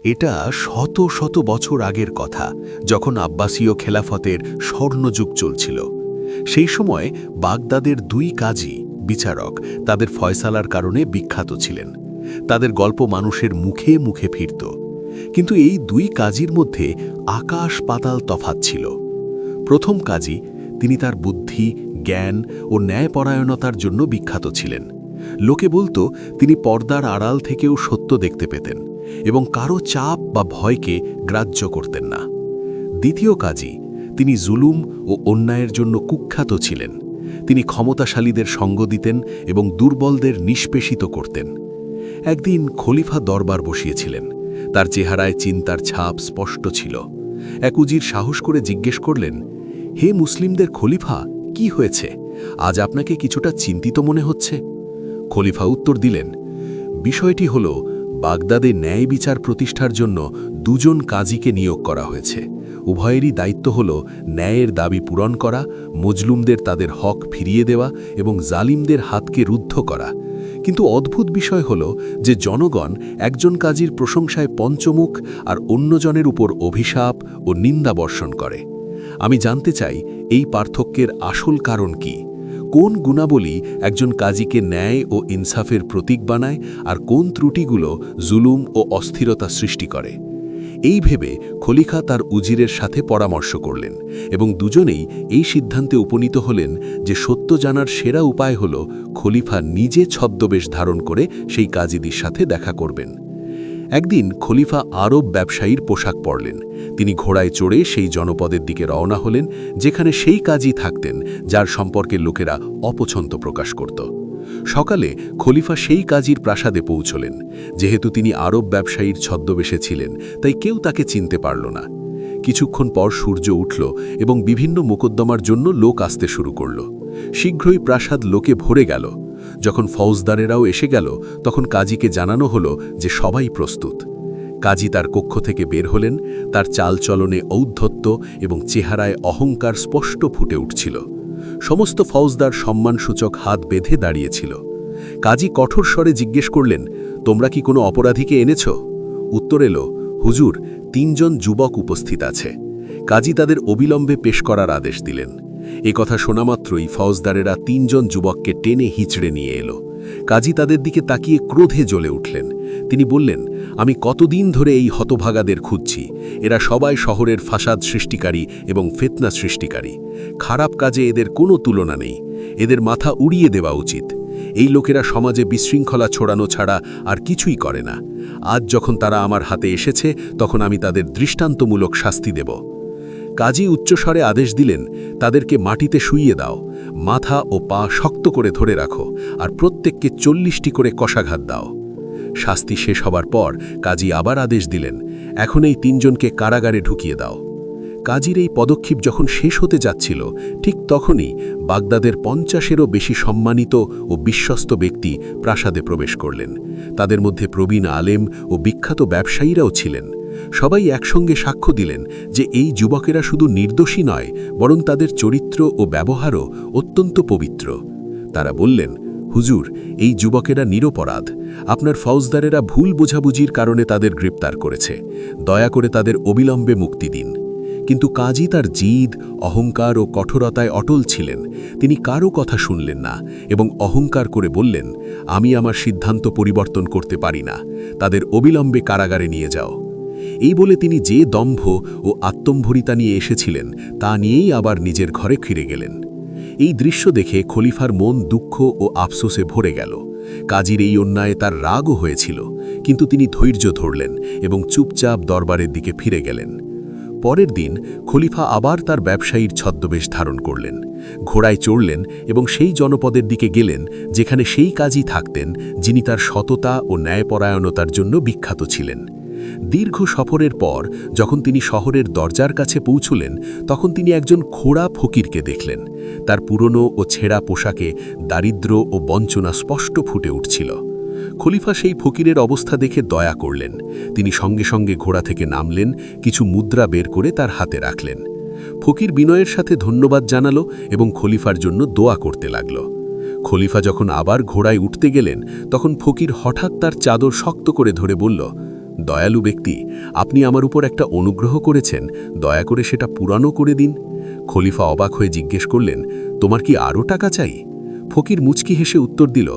এটা শত শত বছর আগের কথা, যখন আব্বাসীয় খেলাফতের স্বর্ণযুগ চলছিল। সেই সময় বাগদাদের দুই কাজী বিচারক তাদের ফয়সালার কারণে বিখ্যাত ছিলেন। তাদের গল্প মানুষের মুখে মুখে ফিরত। কিন্তু এই দুই কাজীর মধ্যে আকাশ পাতাল তফাৎ ছিল। প্রথম কাজী, তিনি তার বুদ্ধি, জ্ঞান ও ন্যায়পরায়ণতার জন্য বিখ্যাত ছিলেন। লোকে বলতো তিনি পর্দার আড়াল থেকেও সত্য দেখতে পেতেন এবং কারো চাপ বা ভয়কে গ্রাহ্য করতেন না। দ্বিতীয় কাজী, তিনি জুলুম ও অন্যায়ের জন্য কুখ্যাত ছিলেন। তিনি ক্ষমতাশালীদের সঙ্গ দিতেন এবং দুর্বলদের নিষ্পেষিত করতেন। একদিন খলিফা দরবার বসিয়েছিলেন। তার চেহারায় চিন্তার ছাপ স্পষ্ট ছিল। এক উজির সাহস করে জিজ্ঞেস করলেন, হে মুসলিমদের খলিফা, কি হয়েছে? আজ আপনাকে কিছুটা চিন্তিত মনে হচ্ছে। খলিফা উত্তর দিলেন, বিষয়টি হল, বাগদাদে ন্যায় বিচার প্রতিষ্ঠার জন্য দুজন কাজীকে নিয়োগ করা হয়েছে। উভয়েরই দায়িত্ব হল ন্যায়ের দাবি পূরণ করা, মজলুমদের তাদের হক ফিরিয়ে দেওয়া এবং জালিমদের হাতকে রুদ্ধ করা। কিন্তু অদ্ভুত বিষয় হল যে জনগণ একজন কাজীর প্রশংসায় পঞ্চমুখ আর অন্যজনের উপর অভিশাপ ও নিন্দা বর্ষণ করে। আমি জানতে চাই, এই পার্থক্যের আসল কারণ কি? কোন গুণাবলী একজন কাজীকে ন্যায় ও ইনসাফের প্রতীক বানায়, আর কোন ত্রুটিগুলো জুলুম ও অস্থিরতা সৃষ্টি করে? এই ভেবে খলিফা তার উজিরের সাথে পরামর্শ করলেন এবং দুজনেই এই সিদ্ধান্তে উপনীত হলেন যে সত্য জানার সেরা উপায় হল খলিফা নিজে ছদ্মবেশ ধারণ করে সেই কাজীদের সাথে দেখা করবেন। একদিন খলিফা আরব ব্যবসায়ীর পোশাক পরলেন। তিনি ঘোড়ায় চড়ে সেই জনপদের দিকে রওনা হলেন যেখানে সেই কাজী থাকতেন যার সম্পর্কে লোকেরা অপছন্দ প্রকাশ করত। সকালে খলিফা সেই কাজীর প্রাসাদে পৌঁছলেন। যেহেতু তিনি আরব ব্যবসায়ীর ছদ্মবেশে ছিলেন, তাই কেউ তাকে চিনতে পারল না। কিছুক্ষণ পর সূর্য উঠল এবং বিভিন্ন মোকদ্দমার জন্য লোক আসতে শুরু করল। শীঘ্রই প্রাসাদ লোকে ভরে গেল। যখন ফৌজদারেরাও এসে গেল, তখন কাজীকে জানানো হলো যে সবাই প্রস্তুত। কাজী তার কক্ষ থেকে বের হলেন। তার চালচলনে ঔদ্ধত্য এবং চেহারায় অহংকার স্পষ্ট ফুটে উঠছিল। সমস্ত ফৌজদার সম্মানসূচক হাত বেঁধে দাঁড়িয়েছিল। কাজী কঠোর স্বরে জিজ্ঞেস করলেন, তোমরা কি কোনো অপরাধীকে এনেছ? উত্তর এলো, হুজুর, ৩ জন যুবক উপস্থিত আছে। কাজী তাদের অবিলম্বে পেশ করার আদেশ দিলেন। এ কথা শোনামাত্রই ফৌজদারেরা ৩ জন যুবককে টেনে হিঁচড়ে নিয়ে এলো। কাজী তাদের দিকে তাকিয়ে ক্রোধে জ্বলে উঠলেন। তিনি বললেন, আমি কতদিন ধরে এই হতভাগাদের খুঁজছি। এরা সবাই শহরের ফাসাদ সৃষ্টিকারী এবং ফিতনা সৃষ্টিকারী। খারাপ কাজে এদের কোনো তুলনা নেই। এদের মাথা উড়িয়ে দেওয়া উচিত। এই লোকেরা সমাজে বিশৃঙ্খলা ছড়ানো ছাড়া আর কিছুই করে না। আজ যখন তারা আমার হাতে এসেছে, তখন আমি তাদের দৃষ্টান্তমূলক শাস্তি দেব। কাজী উচ্চস্বরে আদেশ দিলেন, তাদেরকে মাটিতে শুইয়ে দাও, মাথা ও পা শক্ত করে ধরে রাখো, আর প্রত্যেককে ৪০টি করে কষাঘাত দাও। শাস্তি শেষ হবার পর কাজী আবার আদেশ দিলেন, এখন এই ৩ জনকে কারাগারে ঢুকিয়ে দাও। কাজীর এই পদক্ষেপ যখন শেষ হতে যাচ্ছিল, ঠিক তখনই বাগদাদের ৫০-এরও বেশি সম্মানিত ও বিশ্বস্ত ব্যক্তি প্রাসাদে প্রবেশ করলেন। তাদের মধ্যে প্রবীণ আলেম ও বিখ্যাত ব্যবসায়ীরাও ছিলেন। সবাই একসঙ্গে সাক্ষ্য দিলেন যে এই যুবকেরা শুধু নির্দোষী নয়, বরং তাদের চরিত্র ও ব্যবহারও অত্যন্ত পবিত্র। তারা বললেন, হুজুর, এই যুবকেরা নিরপরাধ। আপনার ফৌজদারেরা ভুল বোঝাবুঝির কারণে তাদের গ্রেপ্তার করেছে। দয়া করে তাদের অবিলম্বে মুক্তি দিন। কিন্তু কাজী তার জিদ, অহংকার ও কঠোরতায় অটল ছিলেন। তিনি কারও কথা শুনলেন না এবং অহংকার করে বললেন, আমি আমার সিদ্ধান্ত পরিবর্তন করতে পারি না। তাদের অবিলম্বে কারাগারে নিয়ে যাও। এই বলে তিনি যে দম্ভ ও আত্মম্ভরিতা নিয়ে এসেছিলেন, তা নিয়েই আবার নিজের ঘরে ফিরে গেলেন। এই দৃশ্য দেখে খলিফার মন দুঃখ ও আফসোসে ভরে গেল। কাজীর এই অন্যায়ে তার রাগও হয়েছিল, কিন্তু তিনি ধৈর্য ধরলেন এবং চুপচাপ দরবারের দিকে ফিরে গেলেন। পরের দিন খলিফা আবার তার ব্যবসায়ীর ছদ্মবেশ ধারণ করলেন। ঘোড়ায় চড়লেন এবং সেই জনপদের দিকে গেলেন যেখানে সেই কাজী থাকতেন যিনি তার সততা ও ন্যায়পরায়ণতার জন্য বিখ্যাত ছিলেন। দীর্ঘ সফরের পর যখন তিনি শহরের দরজার কাছে পৌঁছলেন, তখন তিনি একজন খোড়া ফকিরকে দেখলেন। তার পুরনো ও ছেঁড়া পোশাকে দারিদ্র্য ও বঞ্চনা স্পষ্ট ফুটে উঠছিল। খলিফা সেই ফকিরের অবস্থা দেখে দয়া করলেন। তিনি সঙ্গে সঙ্গে ঘোড়া থেকে নামলেন, কিছু মুদ্রা বের করে তার হাতে রাখলেন। ফকির বিনয়ের সাথে ধন্যবাদ জানালো এবং খলিফার জন্য দোয়া করতে লাগল। খলিফা যখন আবার ঘোড়ায় উঠতে গেলেন, তখন ফকির হঠাৎ তার চাদর শক্ত করে ধরে বলল, দয়ালু ব্যক্তি, আপনি আমার উপর একটা অনুগ্রহ করেছেন, দয়া করে সেটা পুরানো করে দিন। খলিফা অবাক হয়ে জিজ্ঞেস করলেন, তোমার কি আরও টাকা চাই? ফকির মুচকি হেসে উত্তর দিল,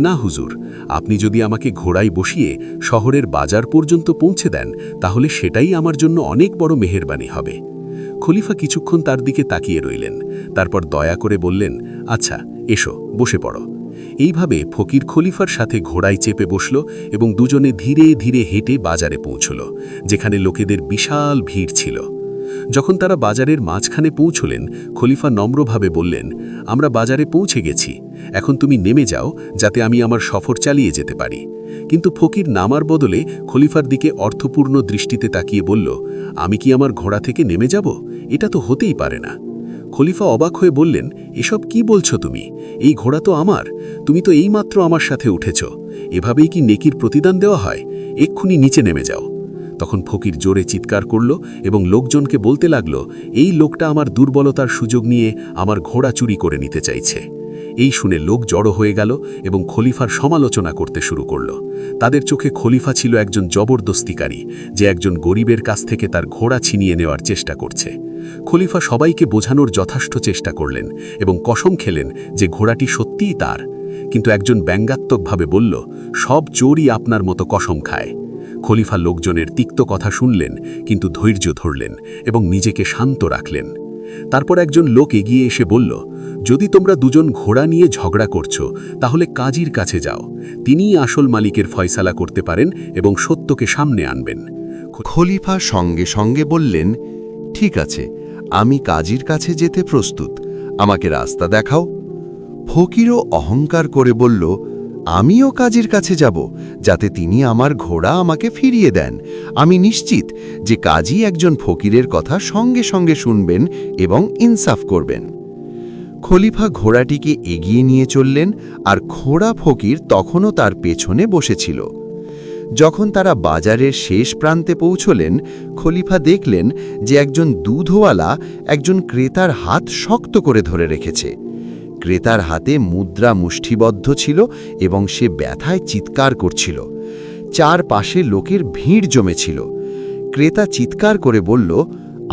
না হুজুর, আপনি যদি আমাকে ঘোড়ায় বসিয়ে শহরের বাজার পর্যন্ত পৌঁছে দেন তাহলে সেটাই আমার জন্য অনেক বড় মেহেরবানি হবে। খলিফা কিছুক্ষণ তার দিকে তাকিয়ে রইলেন, তারপর দয়া করে বললেন, আচ্ছা এসো, বসে পড়ো। এইভাবে ফকির খলিফার সাথে ঘোড়ায় চেপে বসল এবং দুজনে ধীরে ধীরে হেঁটে বাজারে পৌঁছল, যেখানে লোকেদের বিশাল ভিড় ছিল। যখন তারা বাজারের মাঝখানে পৌঁছলেন, খলিফা নম্রভাবে বললেন, আমরা বাজারে পৌঁছে গেছি, এখন তুমি নেমে যাও যাতে আমি আমার সফর চালিয়ে যেতে পারি। কিন্তু ফকির নামার বদলে খলিফার দিকে অর্থপূর্ণ দৃষ্টিতে তাকিয়ে বলল, আমি কি আমার ঘোড়া থেকে নেমে যাব? এটা তো হতেই পারে না। খলিফা অবাক হয়ে বললেন, এসব কি বলছো তুমি? এই ঘোড়া তো আমার, তুমি তো এইমাত্র আমার সাথে উঠেছ। এভাবেই কি নেকির প্রতিদান দেওয়া হয়? এক্ষুনি নিচে নেমে যাও। তখন ফকির জোরে চিৎকার করল এবং লোকজনকে বলতে লাগল, এই লোকটা আমার দুর্বলতার সুযোগ নিয়ে আমার ঘোড়া চুরি করে নিতে চাইছে। এই শুনে লোক জড়ো হয়ে গেল এবং খলিফার সমালোচনা করতে শুরু করল। তাদের চোখে খলিফা ছিল একজন জবরদস্তিকারী, যে একজন গরিবের কাছ থেকে তার ঘোড়া ছিনিয়ে নেওয়ার চেষ্টা করছে। খলিফা সবাইকে বোঝানোর যথেষ্ট চেষ্টা করলেন এবং কসম খেলেন যে ঘোড়াটি সত্যিই তার। কিন্তু একজন ব্যঙ্গাত্মকভাবে বলল, সব চোরই আপনার মতো কসম খায়। খলিফা লোকজনের তিক্ত কথা শুনলেন, কিন্তু ধৈর্য ধরলেন এবং নিজেকে শান্ত রাখলেন। তারপর একজন লোক এগিয়ে এসে বলল, যদি তোমরা দুজন ঘোড়া নিয়ে ঝগড়া করছো তাহলে কাজীর কাছে যাও, তিনিই আসল মালিকের ফয়সালা করতে পারেন এবং সত্যকে সামনে আনবেন। খলিফা সঙ্গে সঙ্গে বললেন, ঠিক আছে, আমি কাজীর কাছে যেতে প্রস্তুত, আমাকে রাস্তা দেখাও। ফকিরও অহংকার করে বলল, আমিও কাজীর কাছে যাব, যাতে তিনি আমার ঘোড়া আমাকে ফিরিয়ে দেন। আমি নিশ্চিত যে কাজী একজন ফকিরের কথা সঙ্গে সঙ্গে শুনবেন এবং ইনসাফ করবেন। খলিফা ঘোড়াটিকে এগিয়ে নিয়ে চললেন, আর ঘোড়া ফকির তখনও তার পেছনে বসেছিল। যখন তারা বাজারের শেষ প্রান্তে পৌঁছলেন, খলিফা দেখলেন যে একজন দুধওয়ালা একজন ক্রেতার হাত শক্ত করে ধরে রেখেছে। ক্রেতার হাতে মুদ্রা মুষ্টিবদ্ধ ছিল এবং সে ব্যথায় চিৎকার করছিল। চারপাশে লোকের ভিড় জমেছিল। ক্রেতা চিৎকার করে বলল,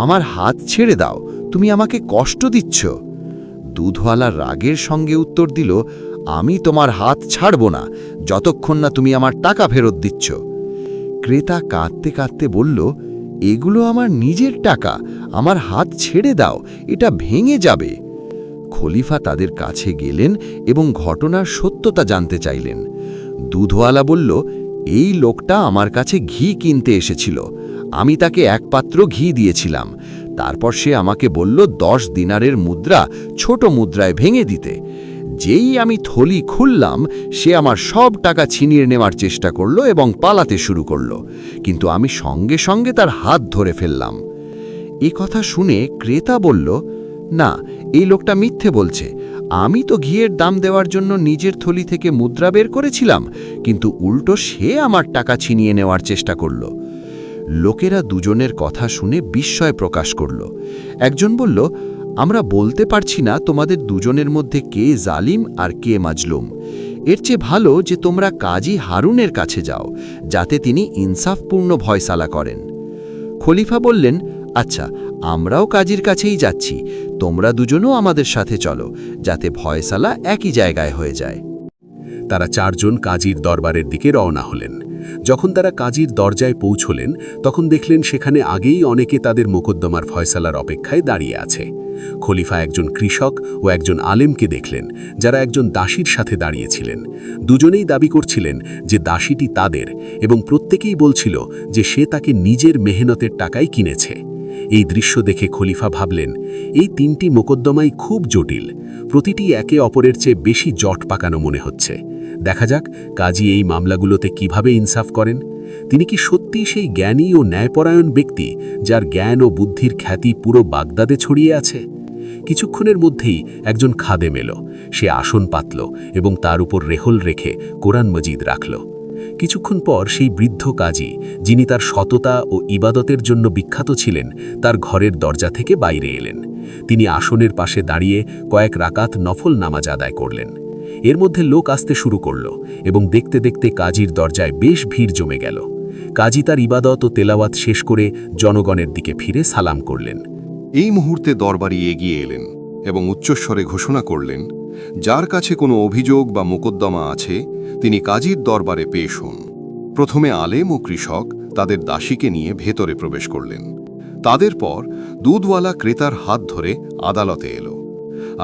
আমার হাত ছেড়ে দাও, তুমি আমাকে কষ্ট দিচ্ছ। দুধওয়ালা রাগের সঙ্গে উত্তর দিল, আমি তোমার হাত ছাড়ব না যতক্ষণ না তুমি আমার টাকা ফেরত দিচ্ছ। ক্রেতা কাঁদতে কাঁদতে বলল, এগুলো আমার নিজের টাকা, আমার হাত ছেড়ে দাও, এটা ভেঙে যাবে। খলিফা তাদের কাছে গেলেন এবং ঘটনার সত্যতা জানতে চাইলেন। দুধওয়ালা বলল, এই লোকটা আমার কাছে ঘি কিনতে এসেছিল, আমি তাকে এক পাত্র ঘি দিয়েছিলাম। তারপর সে আমাকে বলল 10 দিনারের মুদ্রা ছোট মুদ্রায় ভেঙে দিতে। যেই আমি থলি খুললাম, সে আমার সব টাকা ছিনিয়ে নেওয়ার চেষ্টা করল এবং পালাতে শুরু করল, কিন্তু আমি সঙ্গে সঙ্গে তার হাত ধরে ফেললাম। এ কথা শুনে ক্রেতা বলল, না, এই লোকটা মিথ্যে বলছে, আমি তো ঘিয়ের দাম দেওয়ার জন্য নিজের থলি থেকে মুদ্রা বের করেছিলাম, কিন্তু উল্টো সে আমার টাকা ছিনিয়ে নেওয়ার চেষ্টা করল। লোকেরা দুজনের কথা শুনে বিস্ময় প্রকাশ করল। একজন বলল, আমরা বলতে পারছি না তোমাদের দুজনের মধ্যে কে জালিম আর কে মাজলুম। এর চেয়ে ভালো যে তোমরা কাজী হারুনের কাছে যাও, যাতে তিনি ইনসাফপূর্ণ ফয়সালা করেন। খলিফা বললেন, আচ্ছা, আমরাও কাজীর কাছেই যাচ্ছি, তোমরা দুজনও আমাদের সাথে চলো, যাতে ফয়সালা একই জায়গায় হয়ে যায়। তারা 4 জন কাজীর দরবারের দিকে রওনা হলেন। যখন তারা কাজীর দরজায় পৌঁছলেন, তখন দেখলেন সেখানে আগেই অনেকে তাদের মোকদ্দমার ফয়সালার অপেক্ষায় দাঁড়িয়ে আছে। খলিফা একজন কৃষক ও একজন আলেমকে দেখলেন, যারা একজন দাসীর সাথে দাঁড়িয়েছিলেন। দুজনেই দাবি করছিলেন যে দাসীটি তাদের, এবং প্রত্যেকেই বলছিল যে সে তাকে নিজের মেহনতের টাকায় কিনেছে। এই দৃশ্য দেখে খলিফা ভাবলেন, এই 3টি মোকদ্দমাই খুব জটিল, প্রতিটি একে অপরের চেয়ে বেশি জট পাকানো মনে হচ্ছে। দেখা যাক কাজী এই মামলাগুলোতে কিভাবে ইনসাফ করেন। তিনি কি সত্যিই সেই জ্ঞানী ও ন্যায়পরায়ণ ব্যক্তি, যার জ্ঞান ও বুদ্ধির খ্যাতি পুরো বাগদাদে ছড়িয়ে আছে? কিছুক্ষণের মধ্যেই একজন খাদেম এলো। সে আসন পাতল এবং তার উপর রেহল রেখে কোরআন মজিদ রাখল। কিছুক্ষণ পর সেই বৃদ্ধ কাজী, যিনি তার সততা ও ইবাদতের জন্য বিখ্যাত ছিলেন, তার ঘরের দরজা থেকে বাইরে এলেন। তিনি আসনের পাশে দাঁড়িয়ে কয়েক রাকাত নফল নামাজ আদায় করলেন। এর মধ্যে লোক আসতে শুরু করল এবং দেখতে দেখতে কাজীর দরজায় বেশ ভিড় জমে গেল। কাজী তার ইবাদত ও তেলাওয়াত শেষ করে জনগণের দিকে ফিরে সালাম করলেন। এই মুহূর্তে দরবারি এগিয়ে এলেন এবং উচ্চস্বরে ঘোষণা করলেন, যার কাছে কোনো অভিযোগ বা মোকদ্দমা আছে তিনি কাজীর দরবারে পেশ হন। প্রথমে আলেম ও কৃষক তাদের দাসীকে নিয়ে ভেতরে প্রবেশ করলেন। তাদের পর দুধওয়ালা ক্রেতার হাত ধরে আদালতে এলো।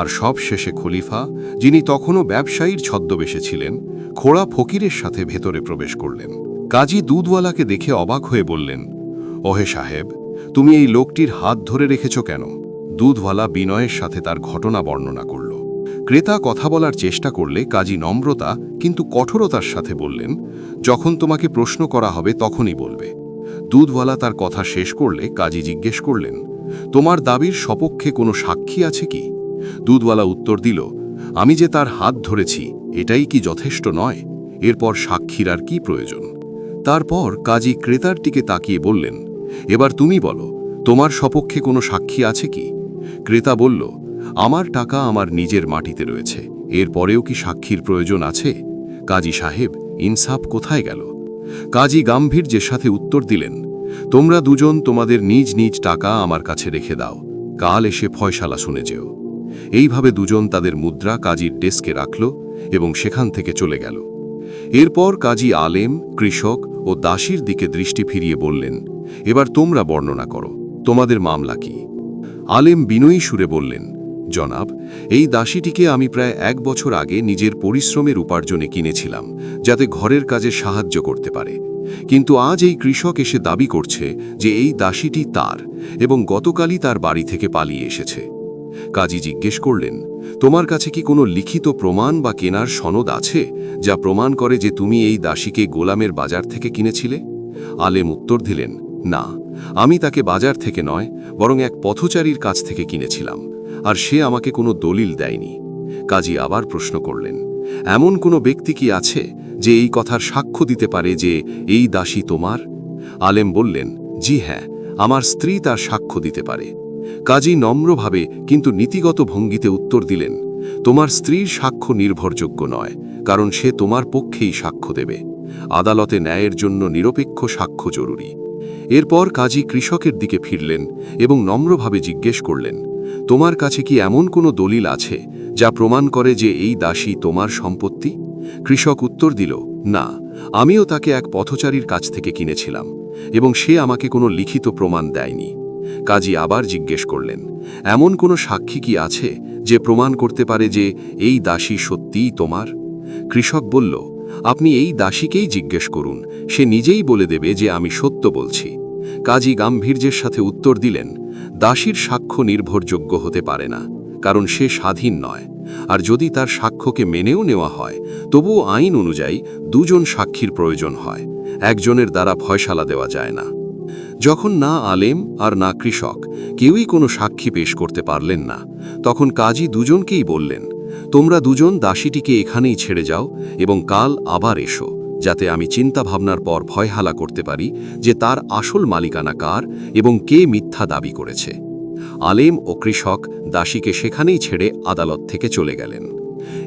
আর সব শেষে খলিফা, যিনি তখনও ব্যবসায়ীর ছদ্মবেশে ছিলেন, খোড়া ফকিরের সাথে ভেতরে প্রবেশ করলেন। কাজী দুধওয়ালাকে দেখে অবাক হয়ে বললেন, ওহে সাহেব, তুমি এই লোকটির হাত ধরে রেখেছ কেন? দুধওয়ালা বিনয়ের সাথে তার ঘটনা বর্ণনা করল। ক্রেতা কথা বলার চেষ্টা করলে কাজী নম্রতা কিন্তু কঠোরতার সাথে বললেন, যখন তোমাকে প্রশ্ন করা হবে তখনই বলবে। দুধওয়ালা তার কথা শেষ করলে কাজী জিজ্ঞেস করলেন, তোমার দাবির সপক্ষে কোনো সাক্ষী আছে কি? দুধওয়ালা উত্তর দিল, আমি যে তার হাত ধরেছি এটাই কি যথেষ্ট নয়? এরপর সাক্ষীর আর কি প্রয়োজন? তারপর কাজী ক্রেতার দিকে তাকিয়ে বললেন, এবার তুমি বলো, তোমার সপক্ষে কোনো সাক্ষী আছে কি? ক্রেতা বলল, আমার টাকা আমার নিজের মাটিতে রয়েছে, এরপরেও কি সাক্ষীর প্রয়োজন আছে? কাজী সাহেব, ইনসাফ কোথায় গেল? কাজী গাম্ভীর্যের সাথে উত্তর দিলেন, তোমরা দুজন তোমাদের নিজ নিজ টাকা আমার কাছে রেখে দাও, কাল এসে ফয়সালা শুনে যেও। এইভাবে দুজন তাদের মুদ্রা কাজীর ডেস্কে রাখল এবং সেখান থেকে চলে গেল। এরপর কাজী আলেম, কৃষক ও দাসীর দিকে দৃষ্টি ফিরিয়ে বললেন, এবার তোমরা বর্ণনা করো, তোমাদের মামলা কি? আলেম বিনয়ী সুরে বললেন, জনাব, এই দাসীটিকে আমি প্রায় 1 বছর আগে নিজের পরিশ্রমের উপার্জনে কিনেছিলাম, যাতে ঘরের কাজে সাহায্য করতে পারে। কিন্তু আজ এই কৃষক এসে দাবি করছে যে এই দাসীটি তার এবং গতকালই তার বাড়ি থেকে পালিয়ে এসেছে। কাজী জিজ্ঞেস করলেন, তোমার কাছে কি কোনো লিখিত প্রমাণ বা কেনার সনদ আছে যা প্রমাণ করে যে তুমি এই দাসীকে গোলামের বাজার থেকে কিনেছিলে? আলেম উত্তর দিলেন, না, আমি তাকে বাজার থেকে নয়, বরং এক পথচারীর কাছ থেকে কিনেছিলাম, আর সে আমাকে কোনো দলিল দেয়নি। কাজী আবার প্রশ্ন করলেন, এমন কোনো ব্যক্তি কি আছে যে এই কথার সাক্ষ্য দিতে পারে যে এই দাসী তোমার? আলেম বললেন, জি হ্যাঁ, আমার স্ত্রী তার সাক্ষ্য দিতে পারে। কাজী নম্রভাবে কিন্তু নীতিগত ভঙ্গিতে উত্তর দিলেন, তোমার স্ত্রীর সাক্ষ্য নির্ভরযোগ্য নয়, কারণ সে তোমার পক্ষেই সাক্ষ্য দেবে। আদালতে ন্যায়ের জন্য নিরপেক্ষ সাক্ষ্য জরুরি। এরপর কাজী কৃষকের দিকে ফিরলেন এবং নম্রভাবে জিজ্ঞেস করলেন, তোমার কাছে কি এমন কোনো দলিল আছে যা প্রমাণ করে যে এই দাসী তোমার সম্পত্তি? কৃষক উত্তর দিল, না, আমিও তাকে এক পথচারীর কাছ থেকে কিনেছিলাম এবং সে আমাকে কোনো লিখিত প্রমাণ দেয়নি। কাজী আবার জিজ্ঞেস করলেন, এমন কোনো সাক্ষী কি আছে যে প্রমাণ করতে পারে যে এই দাসী সত্যিই তোমার? কৃষক বলল, আপনি এই দাসীকেই জিজ্ঞেস করুন, সে নিজেই বলে দেবে যে আমি সত্য বলছি। কাজী গাম্ভীর্যের সাথে উত্তর দিলেন, দাসীর সাক্ষ্য নির্ভরযোগ্য হতে পারে না, কারণ সে স্বাধীন নয়, আর যদি তার সাক্ষ্যকে মেনেও নেওয়া হয় তবুও আইন অনুযায়ী দুজন সাক্ষীর প্রয়োজন হয়, একজনের দ্বারা ফয়সালা দেওয়া যায় না। যখন না আলেম আর না কৃষক কেউই কোনো সাক্ষী পেশ করতে পারলেন না, তখন কাজী দুজনকেই বললেন, তোমরা দুজন দাসীটিকে এখানেই ছেড়ে যাও এবং কাল আবার এসো, যাতে আমি চিন্তা ভাবনার পর ফয়সালা করতে পারি যে তার আসল মালিকানা কার এবং কে মিথ্যা দাবি করেছে। আলেম ও কৃষক দাসীকে সেখানেই ছেড়ে আদালত থেকে চলে গেলেন।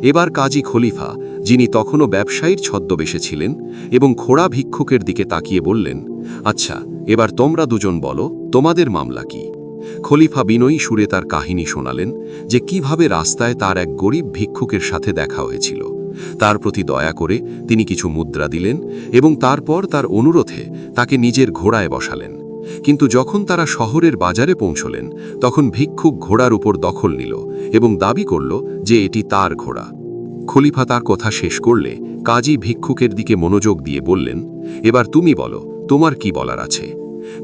এবার কাজী খলিফা, যিনি তখনও ব্যবসায়ীর ছদ্মবেশে ছিলেন, এবং খোড়া ভিক্ষুকের দিকে তাকিয়ে বললেন, আচ্ছা, এবার তোমরা দুজন বলো, তোমাদের মামলা কি? খলিফা বিনয়ী সুরে তার কাহিনী শোনালেন যে কিভাবে রাস্তায় তার এক গরিব ভিক্ষুকের সাথে দেখা হয়েছিল। তার প্রতি দয়া করে তিনি কিছু মুদ্রা দিলেন এবং তারপর তার অনুরোধে তাকে নিজের ঘোড়ায় বসালেন। কিন্তু যখন তারা শহরের বাজারে পৌঁছলেন তখন ভিক্ষুক ঘোড়ার উপর দখল নিল এবং দাবি করল যে এটি তার ঘোড়া। খলিফা তার কথা শেষ করলে কাজী ভিক্ষুকের দিকে মনোযোগ দিয়ে বললেন, এবার তুমি বলো, তোমার কি বলার আছে?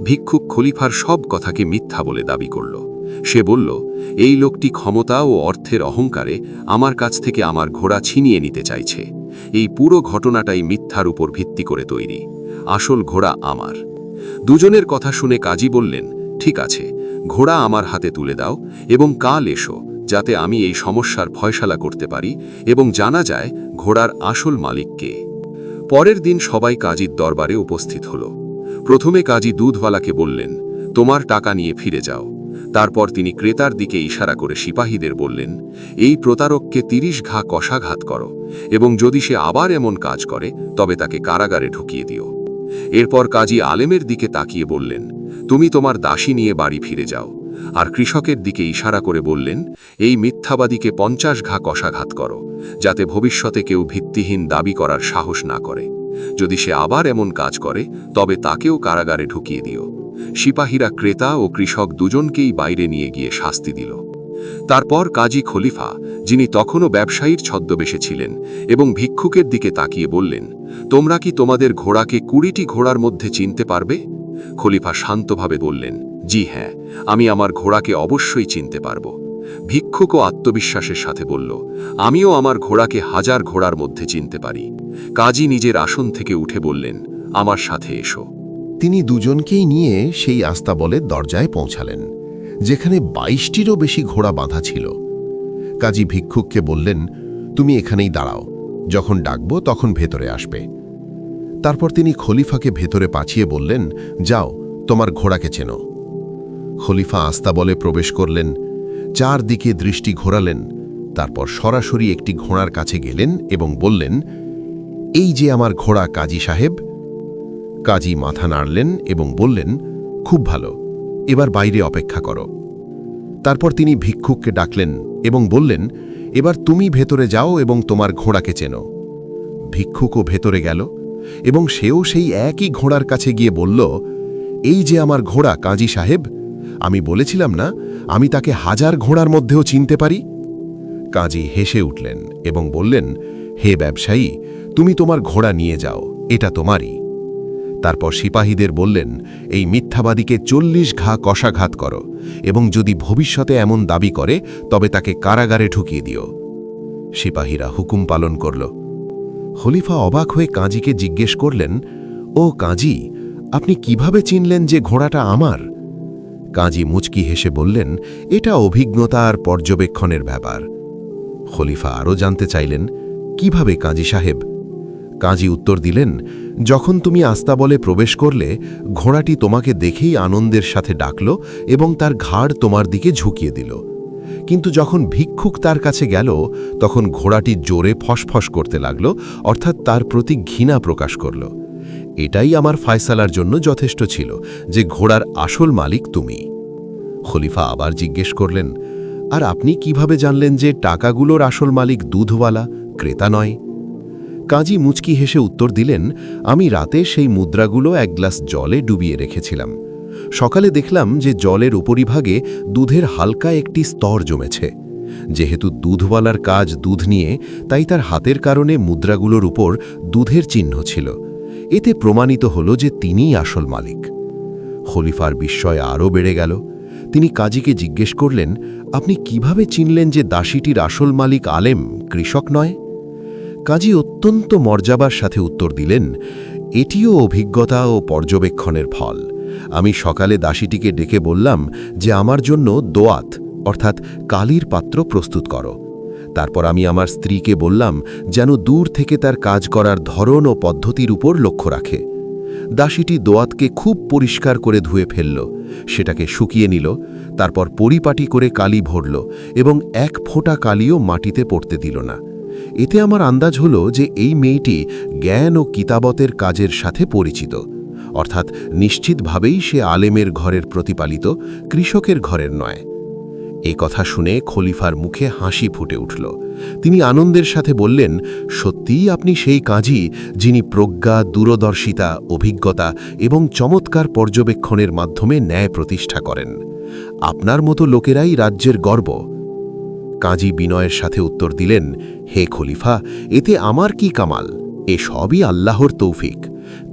ভিক্ষুক খলিফার সব কথাকে মিথ্যা বলে দাবি করল। সে বলল, এই লোকটি ক্ষমতা ও অর্থের অহংকারে আমার কাছ থেকে আমার ঘোড়া ছিনিয়ে নিতে চাইছে। এই পুরো ঘটনাটাই মিথ্যার উপর ভিত্তি করে তৈরি। আসল ঘোড়া আমার। দুজনের কথা শুনে কাজী বললেন, ঠিক আছে, ঘোড়া আমার হাতে তুলে দাও এবং কাল এসো, যাতে আমি এই সমস্যার ফয়সালা করতে পারি এবং জানা যায় ঘোড়ার আসল মালিক কে। পরের দিন সবাই কাজীর দরবারে উপস্থিত হল। প্রথমে কাজী দুধওয়ালাকে বললেন, তোমার টাকা নিয়ে ফিরে যাও। তারপর তিনি ক্রেতার দিকে ইশারা করে সিপাহীদের বললেন, এই প্রতারককে 30 ঘা কষাঘাত করো এবং যদি সে আবার এমন কাজ করে তবে তাকে কারাগারে ঢুকিয়ে দিও। এরপর কাজী আলেমের দিকে তাকিয়ে বললেন, তুমি তোমার দাসী নিয়ে বাড়ি ফিরে যাও। আর কৃষকের দিকে ইশারা করে বললেন, এই মিথ্যাবাদীকে 50 ঘা কষাঘাত করো, যাতে ভবিষ্যতে কেউ ভিত্তিহীন দাবি করার সাহস না করে। যদি সে আবার এমন কাজ করে তবে তাকেও কারাগারে ঢুকিয়ে দিও। সিপাহীরা ক্রেতা ও কৃষক দুজনকেই বাইরে নিয়ে গিয়ে শাস্তি দিল। তারপর কাজী খলিফা, যিনি তখনও ব্যবসায়ীর ছদ্মবেশে ছিলেন, এবং ভিক্ষুকের দিকে তাকিয়ে বললেন, তোমরা কি তোমাদের ঘোড়াকে 20টি ঘোড়ার মধ্যে চিনতে পারবে? খলিফা শান্তভাবে বললেন, জি হ্যাঁ, আমি আমার ঘোড়াকে অবশ্যই চিনতে পারব। ভিক্ষুকও আত্মবিশ্বাসের সাথে বলল, আমিও আমার ঘোড়াকে 1000 ঘোড়ার মধ্যে চিনতে পারি। কাজী নিজের আসন থেকে উঠে বললেন, আমার সাথে এসো। তিনি দুজনকেই নিয়ে সেই আস্তাবলের দরজায় পৌঁছালেন, যেখানে 22টিরও বেশি ঘোড়া বাঁধা ছিল। কাজী ভিক্ষুককে বললেন, তুমি এখানেই দাঁড়াও, যখন ডাকব তখন ভেতরে আসবে। তারপর তিনি খলিফাকে ভেতরে পাঠিয়ে বললেন, যাও, তোমার ঘোড়াকে চেনো। খলিফা আস্তাবলে প্রবেশ করলেন, চারদিকে দৃষ্টি ঘোরালেন, তারপর সরাসরি একটি ঘোড়ার কাছে গেলেন এবং বললেন, এই যে আমার ঘোড়া কাজী সাহেব। কাজী মাথা নাড়লেন এবং বললেন, খুব ভালো, এবার বাইরে অপেক্ষা করো। তারপর তিনি ভিক্ষুককে ডাকলেন এবং বললেন, এবার তুমি ভেতরে যাও এবং তোমার ঘোড়াকে চেনো। ভিক্ষুকও ভেতরে গেল এবং সেও সেই একই ঘোড়ার কাছে গিয়ে বলল, এই যে আমার ঘোড়া কাজী সাহেব, আমি বলেছিলাম না আমি তাকে 1000 ঘোড়ার মধ্যেও চিনতে পারি। কাজী হেসে উঠলেন এবং বললেন, হে ব্যবসায়ী, তুমি তোমার ঘোড়া নিয়ে যাও, এটা তোমারই। তারপর সিপাহীদের বললেন, এই মিথ্যাবাদীকে 40 ঘা কষাঘাত করো, এবং যদি ভবিষ্যতে এমন দাবি করে তবে তাকে কারাগারে ঢুকিয়ে দিও। সিপাহীরা হুকুম পালন করল। খলিফা অবাক হয়ে কাজীকে জিজ্ঞেস করলেন, ও কাজী, আপনি কিভাবে চিনলেন যে ঘোড়াটা আমার? কাজী মুচকি হেসে বললেন, এটা অভিজ্ঞতা আর পর্যবেক্ষণের ব্যাপার। খলিফা আরও জানতে চাইলেন, কিভাবে কাজী সাহেব? কাজী উত্তর দিলেন, যখন তুমি আস্তাবলে প্রবেশ করলে ঘোড়াটি তোমাকে দেখেই আনন্দের সাথে ডাকল এবং তার ঘাড় তোমার দিকে ঝুঁকিয়ে দিল। কিন্তু যখন ভিক্ষুক তার কাছে গেল তখন ঘোড়াটি জোরে ফসফস করতে লাগল, অর্থাৎ তার প্রতি ঘৃণা প্রকাশ করল। এটাই আমার ফায়সালার জন্য যথেষ্ট ছিল যে ঘোড়ার আসল মালিক তুমি। খলিফা আবার জিজ্ঞেস করলেন, আর আপনি কিভাবে জানলেন যে টাকাগুলোর আসল মালিক দুধওয়ালা, ক্রেতা নয়? কাজী মুচকি হেসে উত্তর দিলেন, আমি রাতে সেই মুদ্রাগুলো এক গ্লাস জলে ডুবিয়ে রেখেছিলাম। সকালে দেখলাম যে জলের উপরিভাগে দুধের হালকা একটি স্তর জমেছে। যেহেতু দুধওয়ালার কাজ দুধ নিয়ে, তাই তার হাতের কারণে মুদ্রাগুলোর উপর দুধের চিহ্ন ছিল। এতে প্রমাণিত হল যে তিনিই আসল মালিক। খলিফার বিস্ময় আরও বেড়ে গেল। তিনি কাজীকে জিজ্ঞেস করলেন, আপনি কিভাবে চিনলেন যে দাসীটির আসল মালিক আলেম, কৃষক নয়? কাজী অত্যন্ত মর্যাদার সাথে উত্তর দিলেন, এটিও অভিজ্ঞতা ও পর্যবেক্ষণের ফল। আমি সকালে দাসীটিকে ডেকে বললাম যে আমার জন্য দোয়াত অর্থাৎ কালির পাত্র প্রস্তুত করো। তারপর আমি আমার স্ত্রীকে বললাম যেন দূর থেকে তার কাজ করার ধরন ও পদ্ধতির উপর লক্ষ্য রাখে। দাসীটি দোয়াতকে খুব পরিষ্কার করে ধুয়ে ফেলল, সেটাকে শুকিয়ে নিল, তারপর পরিপাটি করে কালি ভরল এবং এক ফোঁটা কালিও মাটিতে পড়তে দিল না। এতে আমার আন্দাজ হল যে এই মেয়েটি জ্ঞান ও কিতাবতের কাজের সাথে পরিচিত, অর্থাৎ নিশ্চিতভাবেই সে আলেমের ঘরের প্রতিপালিত, কৃষকের ঘরের নয়। এই কথা শুনে খলিফার মুখে হাসি ফুটে উঠল। তিনি আনন্দের সাথে বললেন, সত্যিই আপনি সেই কাজী যিনি প্রজ্ঞা, দূরদর্শিতা, অভিজ্ঞতা এবং চমৎকার পর্যবেক্ষণের মাধ্যমে ন্যায় প্রতিষ্ঠা করেন। আপনার মতো লোকেরাই রাজ্যের গর্ব। কাজী বিনয়ের সাথে উত্তর দিলেন, হে খলিফা, এতে আমার কি কামাল? এ সবই আল্লাহর তৌফিক,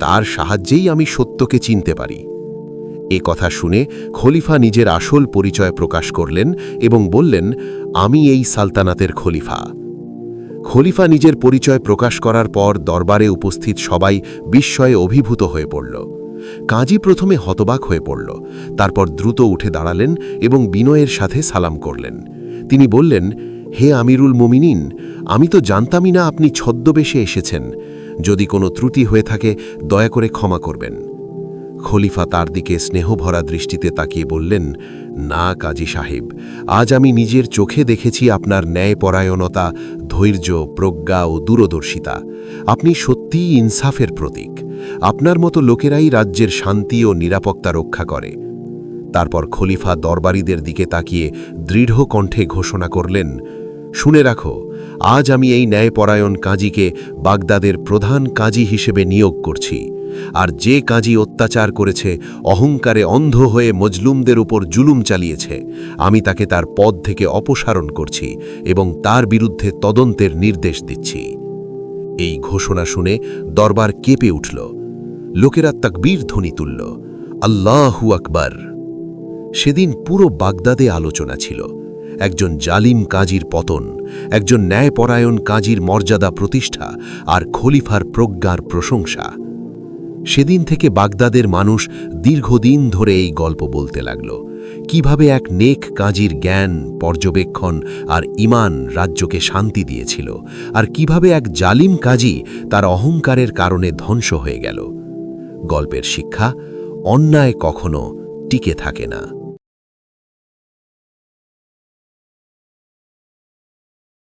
তার সাহায্যেই আমি সত্যকে চিনতে পারি। এ কথা শুনে খলিফা নিজের আসল পরিচয় প্রকাশ করলেন এবং বললেন, আমি এই সালতানাতের খলিফা। খলিফা নিজের পরিচয় প্রকাশ করার পর দরবারে উপস্থিত সবাই বিস্ময়ে অভিভূত হয়ে পড়ল। কাজী প্রথমে হতবাক হয়ে পড়ল, তারপর দ্রুত উঠে দাঁড়ালেন এবং বিনয়ের সাথে সালাম করলেন। তিনি বললেন, হে আমিরুল মুমিনিন, আমি তো জানতামই না আপনি ছদ্মবেশে এসেছেন। যদি কোনো ত্রুটি হয়ে থাকে দয়া করে ক্ষমা করবেন। খলিফা তার দিকে স্নেহভরা দৃষ্টিতে তাকিয়ে বললেন, না কাজী সাহেব, আজ আমি নিজের চোখে দেখেছি আপনার ন্যায়পরায়ণতা, ধৈর্য, প্রজ্ঞা ও দূরদর্শিতা। আপনি সত্যিই ইনসাফের প্রতীক। আপনার মতো লোকেরাই রাজ্যের শান্তি ও নিরাপত্তা রক্ষা করে। তারপর খলিফা দরবারীদের দিকে তাকিয়ে দৃঢ় কণ্ঠে ঘোষণা করলেন, শুনে রাখো, আজ আমি এই ন্যায়পরায়ণ কাজীকে বাগদাদের প্রধান কাজী হিসেবে নিয়োগ করছি। আর যে কাজী অত্যাচার করেছে, অহংকারে অন্ধ হয়ে মজলুমদের উপর জুলুম চালিয়েছে, আমি তাকে তার পদ থেকে অপসারণ করছি এবং তার বিরুদ্ধে তদন্তের নির্দেশ দিচ্ছি। এই ঘোষণা শুনে দরবার কেঁপে উঠল। লোকেরা তাকবীর ধ্বনি তুলল, আল্লাহু আকবার। সেদিন পুরো বাগদাদে আলোচনা ছিল। একজন জালিম কাজীর পতন, একজন ন্যায়পরায়ণ কাজীর মর্যাদা প্রতিষ্ঠা, আর খলিফার প্রজ্ঞার প্রশংসা। সেদিন থেকে বাগদাদের মানুষ দীর্ঘদিন ধরে এই গল্প বলতে লাগল, কিভাবে এক নেক কাজীর জ্ঞান, পর্যবেক্ষণ আর ঈমান রাজ্যকে শান্তি দিয়েছিল, আর কিভাবে এক জালিম কাজী তার অহংকারের কারণে ধ্বংস হয়ে গেল। গল্পের শিক্ষা, অন্যায় কখনো টিকে থাকে না।